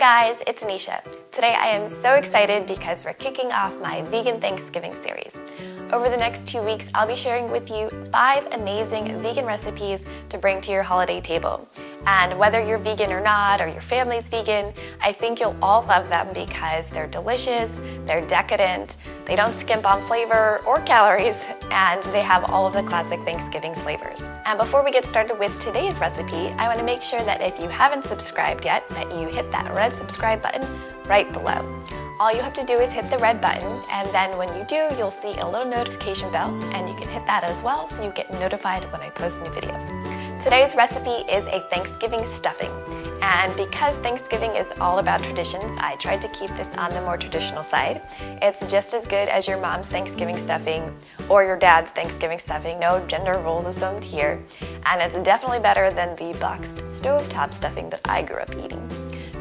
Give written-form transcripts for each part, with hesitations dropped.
guys, it's Anisha. Today I am so excited because we're kicking off my Vegan Thanksgiving series. Over the next 2 weeks, I'll be sharing with you 5 amazing vegan recipes to bring to your holiday table. And whether you're vegan or not, or your family's vegan, I think you'll all love them because they're delicious, they're decadent, they don't skimp on flavor or calories, and they have all of the classic Thanksgiving flavors. And before we get started with today's recipe, I want to make sure that if you haven't subscribed yet, that you hit that red subscribe button right below. All you have to do is hit the red button, and then when you do, you'll see a little notification bell, and you can hit that as well so you get notified when I post new videos. Today's recipe is a Thanksgiving stuffing, and because Thanksgiving is all about traditions, I tried to keep this on the more traditional side. It's just as good as your mom's Thanksgiving stuffing or your dad's Thanksgiving stuffing. No gender roles assumed here, and it's definitely better than the boxed stovetop stuffing that I grew up eating.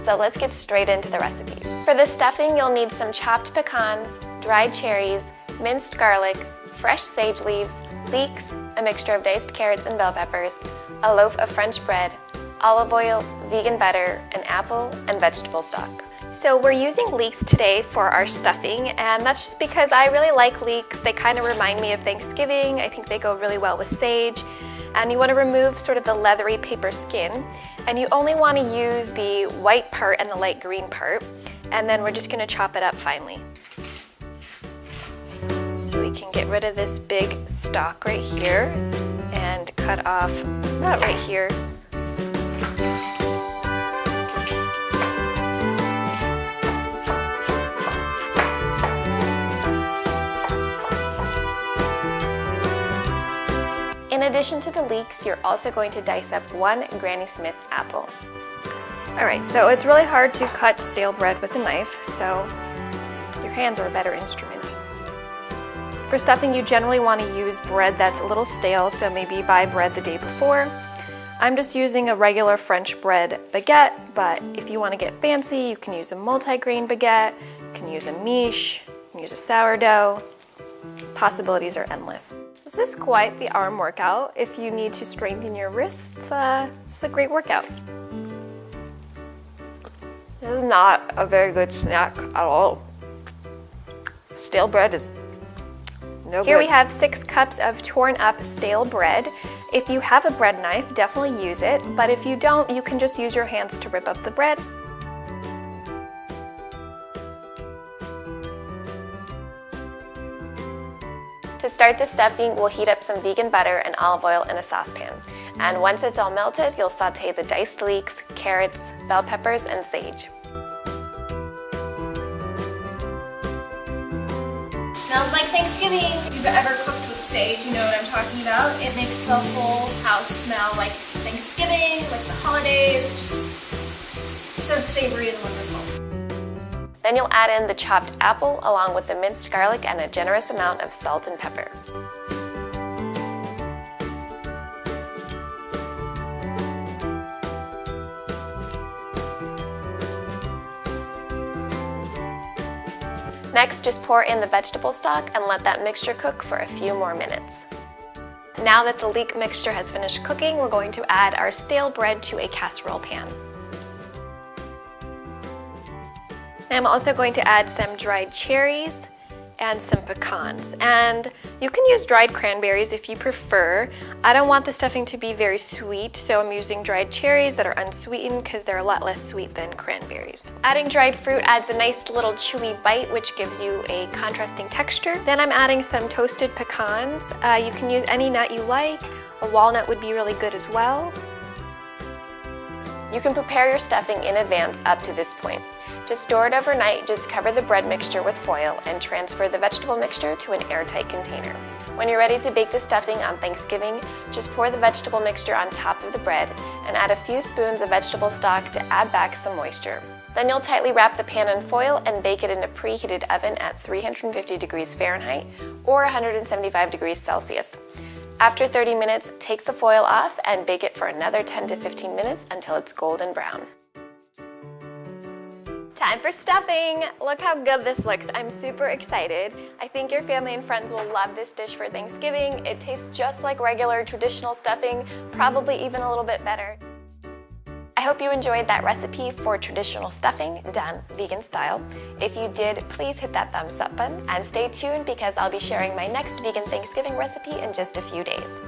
So let's get straight into the recipe. For the stuffing, you'll need some chopped pecans, dried cherries, minced garlic, fresh sage leaves, leeks, a mixture of diced carrots and bell peppers, a loaf of French bread, olive oil, vegan butter, an apple, and vegetable stock. So we're using leeks today for our stuffing, and that's just because I really like leeks. They kind of remind me of Thanksgiving. I think they go really well with sage. And you want to remove sort of the leathery paper skin, and you only want to use the white part and the light green part, and then we're just going to chop it up finely. So we can get rid of this big stalk right here and cut off that right here. In addition to the leeks, you're also going to dice up 1 Granny Smith apple. Alright, so it's really hard to cut stale bread with a knife, so your hands are a better instrument. For stuffing, you generally want to use bread that's a little stale, so maybe buy bread the day before. I'm just using a regular French bread baguette, but if you want to get fancy, you can use a multi-grain baguette, you can use a miche, you can use a sourdough. Possibilities are endless. This is quite the arm workout. If you need to strengthen your wrists, it's a great workout. This is not a very good snack at all. Stale bread is no good. Here we have 6 cups of torn up stale bread. If you have a bread knife, definitely use it, but if you don't, you can just use your hands to rip up the bread. To start the stuffing, we'll heat up some vegan butter and olive oil in a saucepan. And once it's all melted, you'll saute the diced leeks, carrots, bell peppers, and sage. Smells like Thanksgiving. If you've ever cooked with sage, you know what I'm talking about. It makes the whole house smell like Thanksgiving, like the holidays. Just so savory and wonderful. Then you'll add in the chopped apple along with the minced garlic and a generous amount of salt and pepper. Next, just pour in the vegetable stock and let that mixture cook for a few more minutes. Now that the leek mixture has finished cooking, we're going to add our stale bread to a casserole pan. I'm also going to add some dried cherries and some pecans, and you can use dried cranberries if you prefer. I don't want the stuffing to be very sweet, so I'm using dried cherries that are unsweetened because they're a lot less sweet than cranberries. Adding dried fruit adds a nice little chewy bite, which gives you a contrasting texture. Then I'm adding some toasted pecans. You can use any nut you like. A walnut would be really good as well. You can prepare your stuffing in advance up to this point. To store it overnight, just cover the bread mixture with foil and transfer the vegetable mixture to an airtight container. When you're ready to bake the stuffing on Thanksgiving, just pour the vegetable mixture on top of the bread and add a few spoons of vegetable stock to add back some moisture. Then you'll tightly wrap the pan in foil and bake it in a preheated oven at 350 degrees Fahrenheit or 175 degrees Celsius. After 30 minutes, take the foil off and bake it for another 10 to 15 minutes until it's golden brown. Time for stuffing! Look how good this looks. I'm super excited. I think your family and friends will love this dish for Thanksgiving. It tastes just like regular traditional stuffing, probably even a little bit better. I hope you enjoyed that recipe for traditional stuffing done vegan style. If you did, please hit that thumbs up button and stay tuned because I'll be sharing my next vegan Thanksgiving recipe in just a few days.